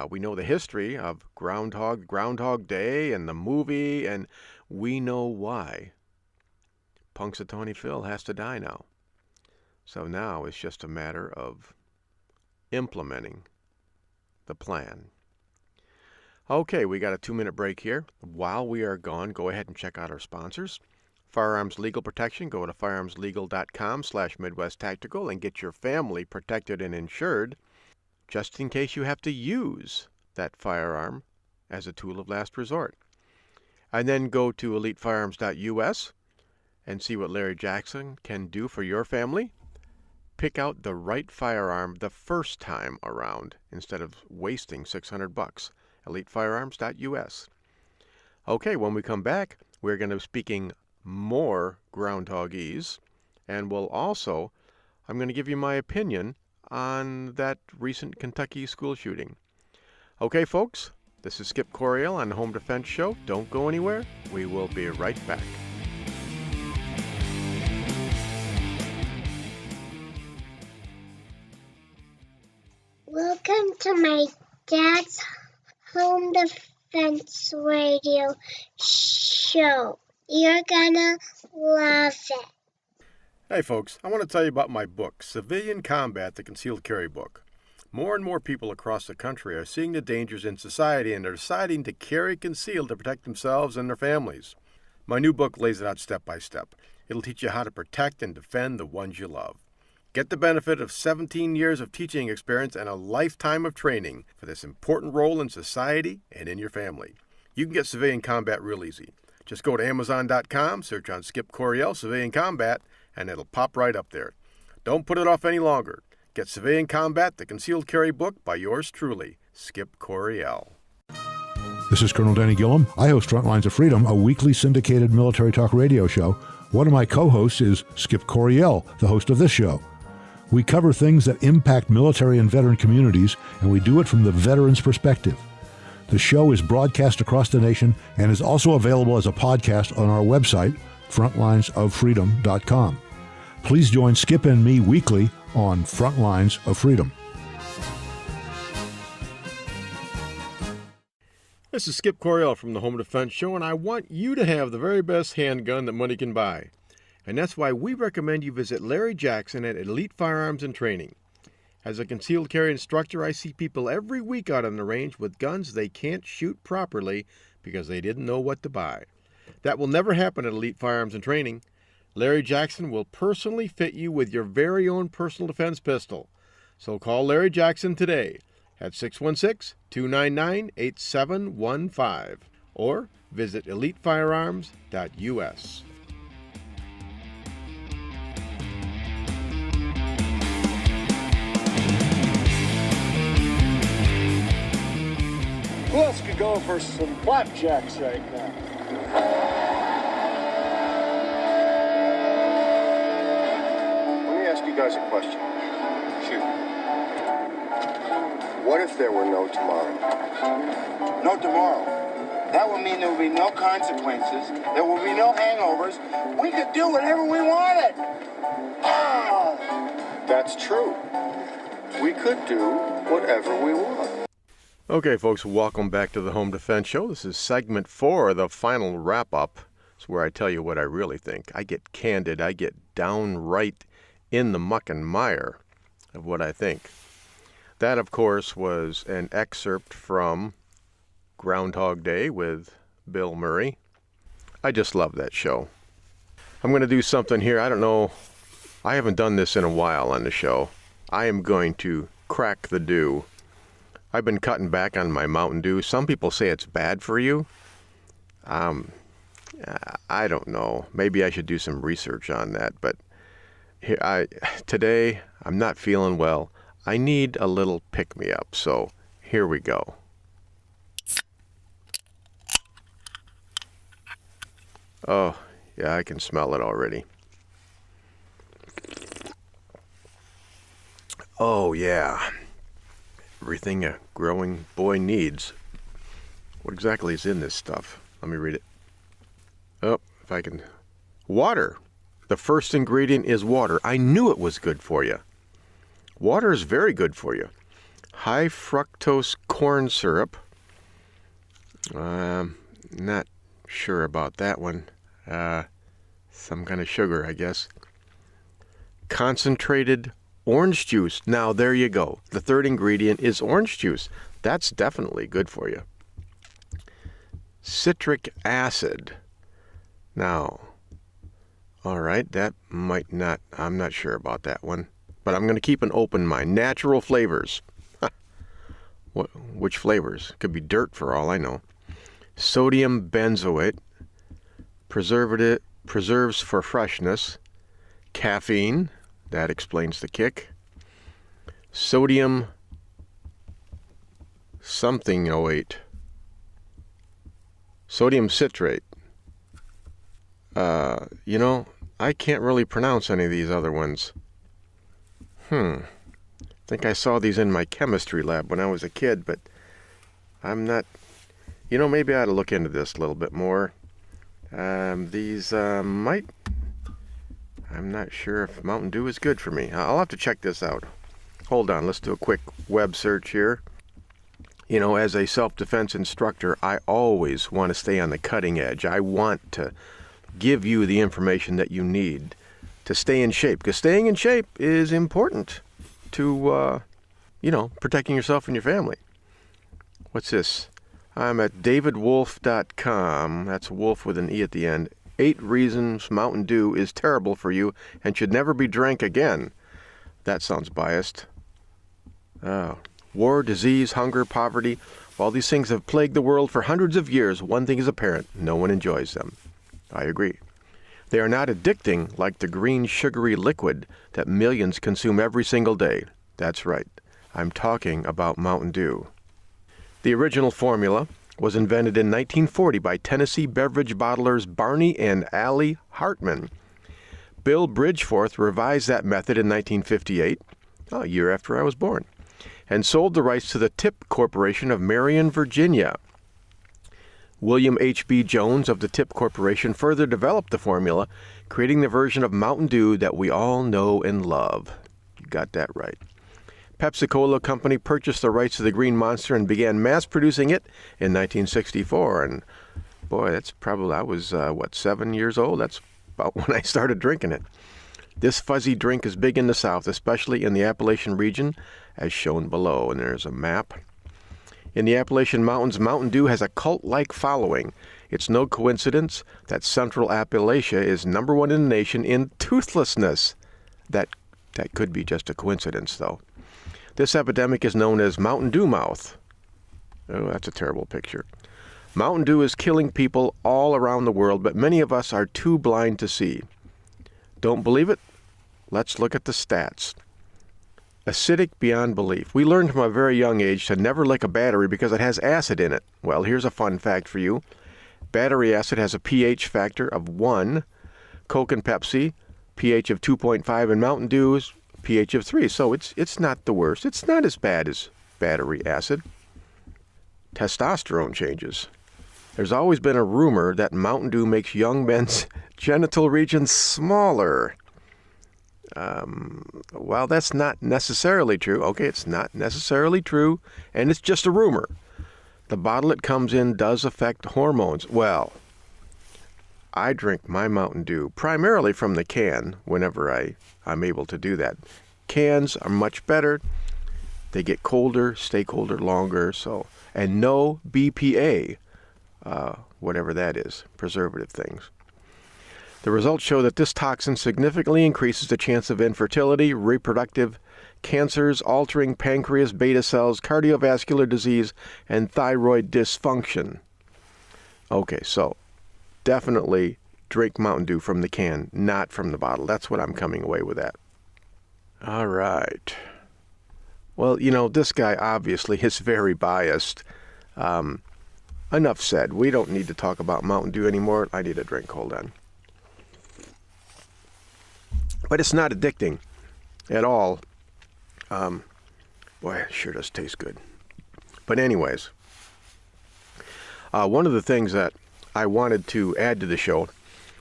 We know the history of Groundhog Day, and the movie, and we know why Punxsutawney Phil has to die now. So now it's just a matter of implementing the plan. Okay, we got a 2-minute break here. While we are gone, go ahead and check out our sponsors. Firearms Legal Protection. Go to firearmslegal.com/MidwestTactical and get your family protected and insured, just in case you have to use that firearm as a tool of last resort. And then go to elitefirearms.us and see what Larry Jackson can do for your family. Pick out the right firearm the first time around instead of wasting $600. elitefirearms.us. Okay, when we come back, we're going to be speaking more groundhogese, and I'm going to give you my opinion on that recent Kentucky school shooting. Okay, folks, this is Skip Coryell on the Home Defense Show. Don't go anywhere. We will be right back. Welcome to my dad's Home Defense Radio Show. You're gonna love it. Hey folks, I want to tell you about my book, Civilian Combat, the Concealed Carry Book. More and more people across the country are seeing the dangers in society and are deciding to carry concealed to protect themselves and their families. My new book lays it out step by step. It'll teach you how to protect and defend the ones you love. Get the benefit of 17 years of teaching experience and a lifetime of training for this important role in society and in your family. You can get Civilian Combat real easy. Just go to Amazon.com, search on Skip Coryell Civilian Combat, and it'll pop right up there. Don't put it off any longer. Get Civilian Combat, the Concealed Carry Book by yours truly, Skip Coryell. This is Colonel Danny Gillum. I host Frontlines of Freedom, a weekly syndicated military talk radio show. One of my co-hosts is Skip Coryell, the host of this show. We cover things that impact military and veteran communities, and we do it from the veteran's perspective. The show is broadcast across the nation and is also available as a podcast on our website, frontlinesoffreedom.com. Please join Skip and me weekly on Frontlines of Freedom. This is Skip Coryell from the Home Defense Show, and I want you to have the very best handgun that money can buy. And that's why we recommend you visit Larry Jackson at Elite Firearms and Training. As a concealed carry instructor, I see people every week out on the range with guns they can't shoot properly because they didn't know what to buy. That will never happen at Elite Firearms and Training. Larry Jackson will personally fit you with your very own personal defense pistol. So call Larry Jackson today at 616-299-8715 or visit elitefirearms.us. Who else could go for some flapjacks right now? Let me ask you guys a question. Shoot. What if there were no tomorrow? No tomorrow. That would mean there would be no consequences. There would be no hangovers. We could do whatever we wanted. Ah! That's true. We could do whatever we want. Okay, folks, welcome back to the Home Defense Show. This is segment 4, the final wrap-up. It's where I tell you what I really think. I get candid. I get downright in the muck and mire of what I think. That, of course, was an excerpt from Groundhog Day with Bill Murray. I just love that show. I'm going to do something here. I don't know. I haven't done this in a while on the show. I am going to crack the dew. I've been cutting back on my Mountain Dew. Some people say it's bad for you. I don't know. Maybe I should do some research on that. But today, I'm not feeling well. I need a little pick-me-up. So here we go. Oh, yeah, I can smell it already. Oh, yeah. Everything a growing boy needs. What exactly is in this stuff? Let me read it. Oh, if I can. Water. The first ingredient is water. I knew it was good for you. Water is very good for you. High fructose corn syrup. Not sure about that one. Some kind of sugar, I guess. Concentrated orange juice. Now, there you go. The third ingredient is orange juice. That's definitely good for you. Citric acid. Now, all right, that might not, I'm not sure about that one. But I'm going to keep an open mind. Natural flavors. Which flavors? Could be dirt for all I know. Sodium benzoate. Preserves for freshness. Caffeine. That explains the kick. Sodium something 08. Sodium citrate. I can't really pronounce any of these other ones. I think I saw these in my chemistry lab when I was a kid, but I'm not... maybe I ought to look into this a little bit more. These might... I'm not sure if Mountain Dew is good for me. I'll have to check this out. Hold on, let's do a quick web search here. As a self-defense instructor, I always want to stay on the cutting edge. I want to give you the information that you need to stay in shape, because staying in shape is important to, protecting yourself and your family. What's this? I'm at davidwolf.com. That's Wolf with an E at the end. 8 reasons Mountain Dew is terrible for you and should never be drank again. That sounds biased. War, disease, hunger, poverty. While these things have plagued the world for hundreds of years, one thing is apparent. No one enjoys them. I agree. They are not addicting like the green sugary liquid that millions consume every single day. That's right. I'm talking about Mountain Dew. The original formula was invented in 1940 by Tennessee beverage bottlers Barney and Allie Hartman. Bill Bridgeforth revised that method in 1958, a year after I was born, and sold the rights to the Tip Corporation of Marion, Virginia. William H.B. Jones of the Tip Corporation further developed the formula, creating the version of Mountain Dew that we all know and love. You got that right. Pepsi-Cola Company purchased the rights to the Green Monster and began mass-producing it in 1964. And boy, that's probably, I was, 7 years old? That's about when I started drinking it. This fuzzy drink is big in the South, especially in the Appalachian region, as shown below. And there's a map. In the Appalachian Mountains, Mountain Dew has a cult-like following. It's no coincidence that Central Appalachia is number one in the nation in toothlessness. That could be just a coincidence, though. This epidemic is known as Mountain Dew mouth. Oh, that's a terrible picture. Mountain Dew is killing people all around the world, but many of us are too blind to see. Don't believe it? Let's look at the stats. Acidic beyond belief. We learned from a very young age to never lick a battery because it has acid in it. Well, here's a fun fact for you. Battery acid has a pH factor of 1. Coke and Pepsi, pH of 2.5, and Mountain Dew's pH of 3. So it's not the worst. It's not as bad as battery acid. Testosterone changes. There's always been a rumor that Mountain Dew makes young men's genital regions smaller. Well, that's not necessarily true. Okay, it's not necessarily true, and it's just a rumor. The bottle it comes in does affect hormones. Well, I drink my Mountain Dew primarily from the can whenever I'm able to do that. Cans are much better. They get colder, stay colder longer, and no BPA, whatever that is, preservative things. The results show that this toxin significantly increases the chance of infertility, reproductive cancers, altering pancreas beta cells, cardiovascular disease, and thyroid dysfunction. Okay, so definitely drink Mountain Dew from the can, not from the bottle. That's what I'm coming away with that. All right. Well, this guy obviously is very biased. Enough said. We don't need to talk about Mountain Dew anymore. I need a drink. Hold on. But it's not addicting at all. Boy, it sure does taste good. But anyways, one of the things that I wanted to add to the show,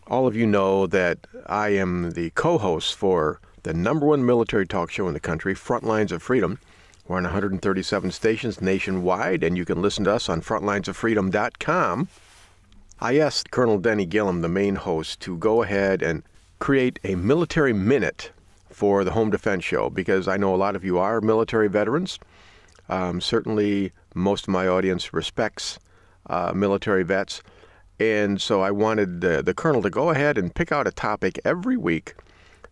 all of you know that I am the co-host for the number one military talk show in the country, Frontlines of Freedom. We're on 137 stations nationwide, and you can listen to us on frontlinesoffreedom.com. I asked Colonel Denny Gillum, the main host, to go ahead and create a military minute for the Home Defense Show, because I know a lot of you are military veterans. Certainly, most of my audience respects military vets. And so I wanted the Colonel to go ahead and pick out a topic every week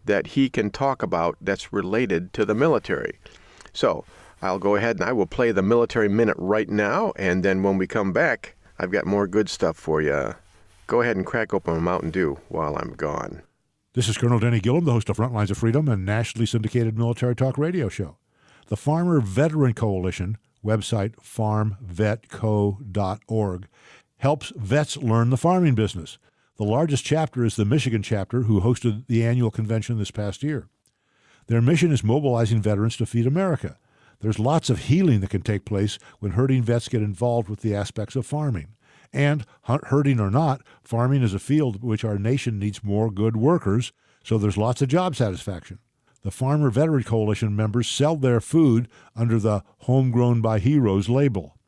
that he can talk about that's related to the military. So I'll go ahead and I will play the military minute right now, and then when we come back, I've got more good stuff for you. Go ahead and crack open a Mountain Dew while I'm gone. This is Colonel Denny Gillum, the host of Frontlines of Freedom, a nationally syndicated military talk radio show. The Farmer Veteran Coalition, website farmvetco.org, helps vets learn the farming business. The largest chapter is the Michigan chapter, who hosted the annual convention this past year. Their mission is mobilizing veterans to feed America. There's lots of healing that can take place when herding vets get involved with the aspects of farming. And, herding or not, farming is a field which our nation needs more good workers, so there's lots of job satisfaction. The Farmer Veteran Coalition members sell their food under the Homegrown by Heroes label.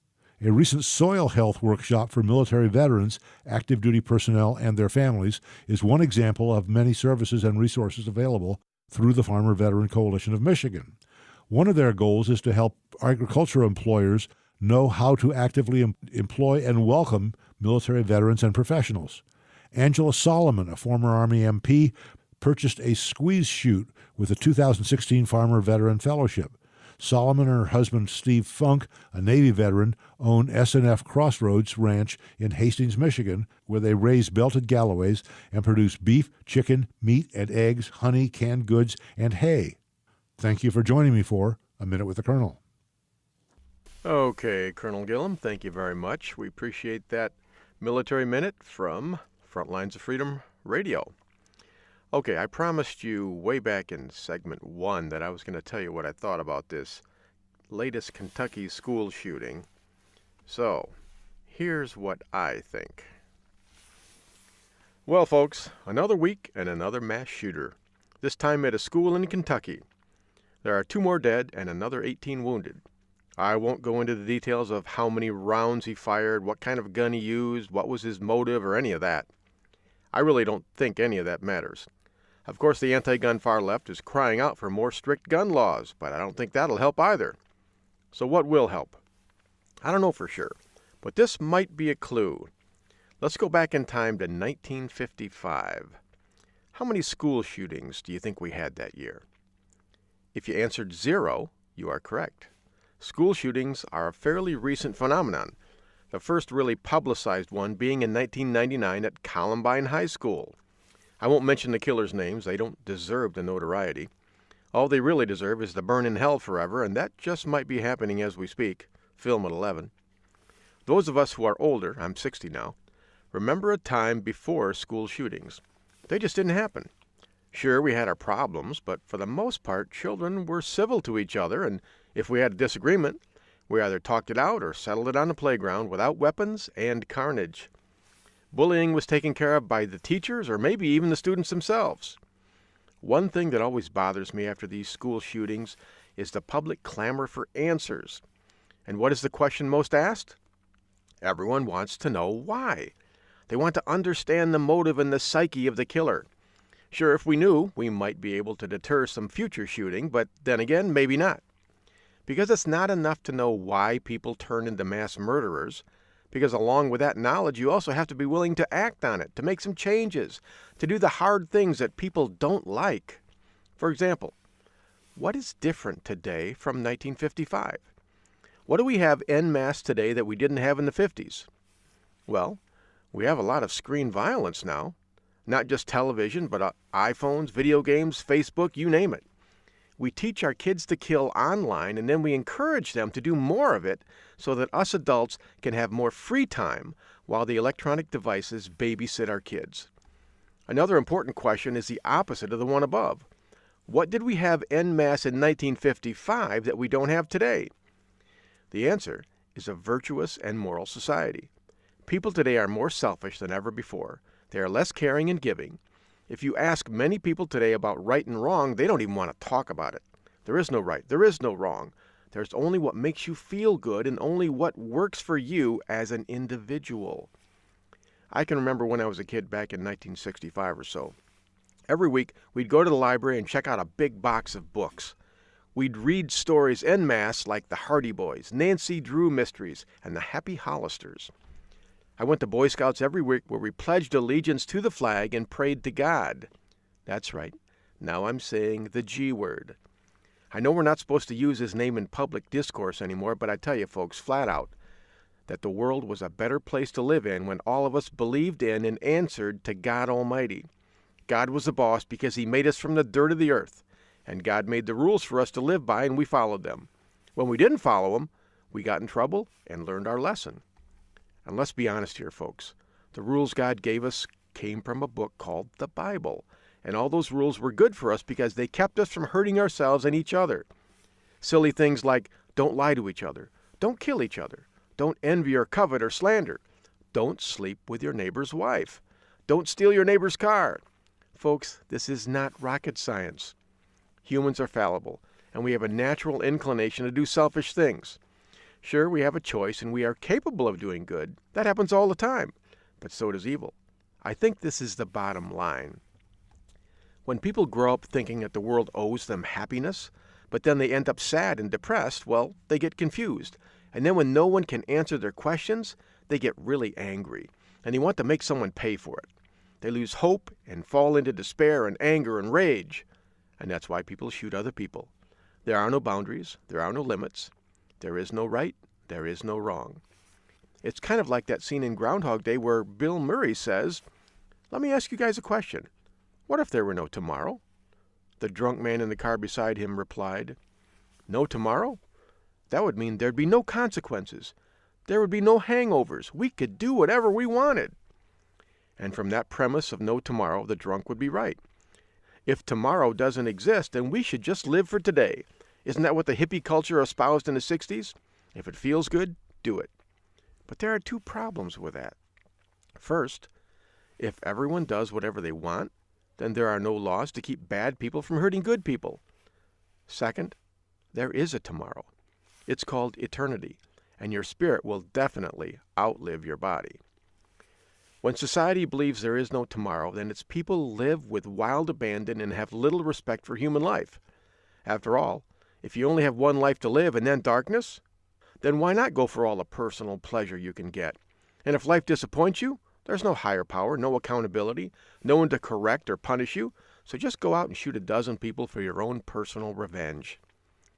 A recent soil health workshop for military veterans, active duty personnel, and their families is one example of many services and resources available through the Farmer Veteran Coalition of Michigan. One of their goals is to help agricultural employers know how to actively employ and welcome military veterans and professionals. Angela Solomon, a former Army MP, purchased a squeeze chute with the 2016 Farmer Veteran Fellowship. Solomon and her husband, Steve Funk, a Navy veteran, own S&F Crossroads Ranch in Hastings, Michigan, where they raise belted Galloways and produce beef, chicken, meat, and eggs, honey, canned goods, and hay. Thank you for joining me for A Minute with the Colonel. Okay, Colonel Gillum, thank you very much. We appreciate that military minute from Frontlines of Freedom Radio. Okay, I promised you way back in segment 1 that I was going to tell you what I thought about this latest Kentucky school shooting. So, here's what I think. Well, folks, another week and another mass shooter, this time at a school in Kentucky. There are 2 more dead and another 18 wounded. I won't go into the details of how many rounds he fired, what kind of gun he used, what was his motive, or any of that. I really don't think any of that matters. Of course, the anti-gun far left is crying out for more strict gun laws, but I don't think that'll help either. So what will help? I don't know for sure, but this might be a clue. Let's go back in time to 1955. How many school shootings do you think we had that year? If you answered 0, you are correct. School shootings are a fairly recent phenomenon, the first really publicized one being in 1999 at Columbine High School. I won't mention the killers' names, they don't deserve the notoriety. All they really deserve is to burn in hell forever, and that just might be happening as we speak. Film at 11. Those of us who are older, I'm 60 now, remember a time before school shootings. They just didn't happen. Sure, we had our problems, but for the most part, children were civil to each other, and if we had a disagreement, we either talked it out or settled it on the playground without weapons and carnage. Bullying was taken care of by the teachers or maybe even the students themselves. One thing that always bothers me after these school shootings is the public clamor for answers. And what is the question most asked? Everyone wants to know why. They want to understand the motive and the psyche of the killer. Sure, if we knew, we might be able to deter some future shooting, but then again, maybe not. Because it's not enough to know why people turn into mass murderers, because along with that knowledge, you also have to be willing to act on it, to make some changes, to do the hard things that people don't like. For example, what is different today from 1955? What do we have en masse today that we didn't have in the 50s? Well, we have a lot of screen violence now. Not just television, but iPhones, video games, Facebook, you name it. We teach our kids to kill online, and then we encourage them to do more of it so that us adults can have more free time while the electronic devices babysit our kids. Another important question is the opposite of the one above. What did we have en masse in 1955 that we don't have today? The answer is a virtuous and moral society. People today are more selfish than ever before. They are less caring and giving. If you ask many people today about right and wrong, they don't even want to talk about it. There is no right. There is no wrong. There's only what makes you feel good and only what works for you as an individual. I can remember when I was a kid back in 1965 or so. Every week, we'd go to the library and check out a big box of books. We'd read stories en masse like the Hardy Boys, Nancy Drew Mysteries, and the Happy Hollisters. I went to Boy Scouts every week where we pledged allegiance to the flag and prayed to God. That's right. Now I'm saying the G word. I know we're not supposed to use his name in public discourse anymore, but I tell you folks, flat out, that the world was a better place to live in when all of us believed in and answered to God Almighty. God was the boss because he made us from the dirt of the earth, and God made the rules for us to live by, and we followed them. When we didn't follow them, we got in trouble and learned our lesson. And let's be honest here, folks. The rules God gave us came from a book called the Bible. And all those rules were good for us because they kept us from hurting ourselves and each other. Silly things like don't lie to each other, don't kill each other, don't envy or covet or slander, don't sleep with your neighbor's wife, don't steal your neighbor's car. Folks, this is not rocket science. Humans are fallible, and we have a natural inclination to do selfish things. Sure, we have a choice and we are capable of doing good. That happens all the time. But so does evil. I think this is the bottom line. When people grow up thinking that the world owes them happiness, but then they end up sad and depressed, well, they get confused. And then when no one can answer their questions, they get really angry. And they want to make someone pay for it. They lose hope and fall into despair and anger and rage. And that's why people shoot other people. There are no boundaries. There are no limits. There is no right, there is no wrong. It's kind of like that scene in Groundhog Day where Bill Murray says, "Let me ask you guys a question. What if there were no tomorrow?" The drunk man in the car beside him replied, "No tomorrow? That would mean there'd be no consequences. There would be no hangovers. We could do whatever we wanted." And from that premise of no tomorrow, the drunk would be right. If tomorrow doesn't exist, then we should just live for today. Isn't that what the hippie culture espoused in the 60s? If it feels good, do it. But there are two problems with that. First, if everyone does whatever they want, then there are no laws to keep bad people from hurting good people. Second, there is a tomorrow. It's called eternity, and your spirit will definitely outlive your body. When society believes there is no tomorrow, then its people live with wild abandon and have little respect for human life. After all, if you only have one life to live and then darkness, then why not go for all the personal pleasure you can get? And if life disappoints you, there's no higher power, no accountability, no one to correct or punish you, so just go out and shoot a dozen people for your own personal revenge.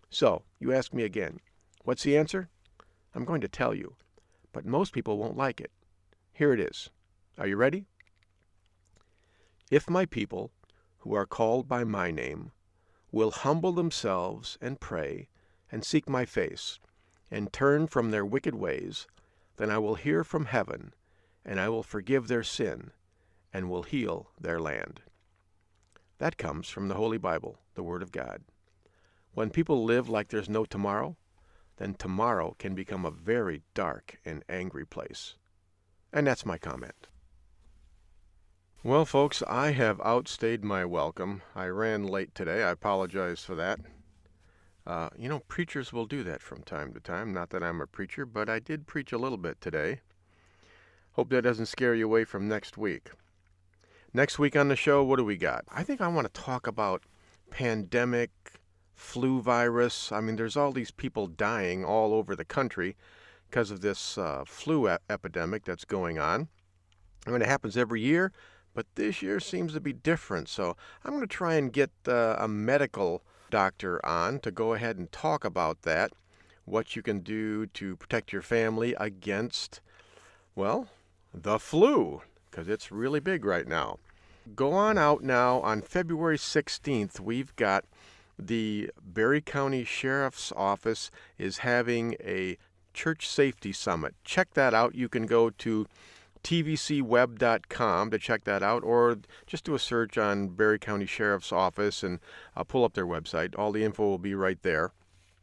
So, you ask me again, what's the answer? I'm going to tell you, but most people won't like it. Here it is. Are you ready? If my people, who are called by my name, will humble themselves and pray and seek my face and turn from their wicked ways, then I will hear from heaven, and I will forgive their sin and will heal their land. That comes from the Holy Bible, the Word of God. When people live like there's no tomorrow, then tomorrow can become a very dark and angry place. And that's my comment. Well, folks, I have outstayed my welcome. I ran late today. I apologize for that. Preachers will do that from time to time. Not that I'm a preacher, but I did preach a little bit today. Hope that doesn't scare you away from next week. Next week on the show, what do we got? I think I want to talk about pandemic, flu virus. I mean, there's all these people dying all over the country because of this flu epidemic that's going on. I mean, it happens every year, but this year seems to be different. So I'm going to try and get a medical doctor on to go ahead and talk about that, what you can do to protect your family against, well, the flu, because it's really big right now. Go on out now. On February 16th, we've got the Berry County Sheriff's Office is having a Church Safety Summit. Check that out. You can go to tvcweb.com to check that out, or just do a search on Berry County Sheriff's Office and pull up their website. All the info will be right there.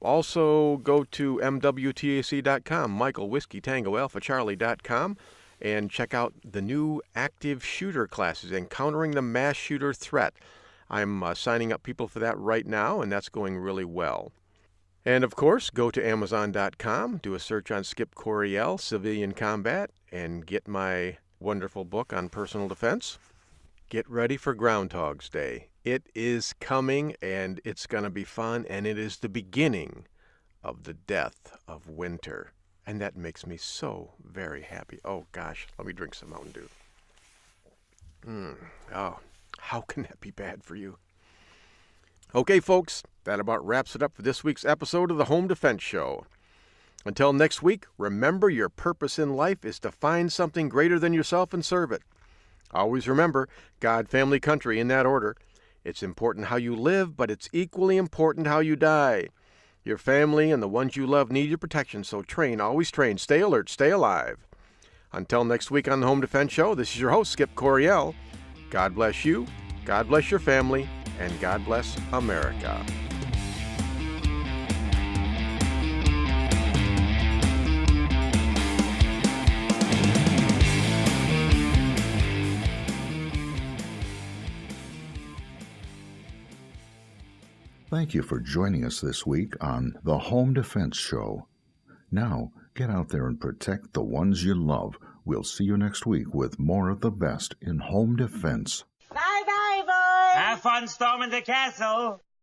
Also, go to mwtac.com, Michael Whiskey Tango Alpha Charlie.com, and check out the new active shooter classes, Encountering the Mass Shooter Threat. I'm signing up people for that right now, and that's going really well. And, of course, go to Amazon.com, do a search on Skip Coryell, Civilian Combat, and get my wonderful book on personal defense. Get ready for Groundhog's Day. It is coming, and it's going to be fun, and it is the beginning of the death of winter. And that makes me so very happy. Oh, gosh, let me drink some Mountain Dew. Oh, how can that be bad for you? Okay, folks, that about wraps it up for this week's episode of the Home Defense Show. Until next week, remember your purpose in life is to find something greater than yourself and serve it. Always remember, God, family, country, in that order. It's important how you live, but it's equally important how you die. Your family and the ones you love need your protection, so train, always train, stay alert, stay alive. Until next week on the Home Defense Show, this is your host, Skip Coryell. God bless you, God bless your family, and God bless America. Thank you for joining us this week on the Home Defense Show. Now, get out there and protect the ones you love. We'll see you next week with more of the best in home defense. Bye-bye, boys! Have fun storming the castle!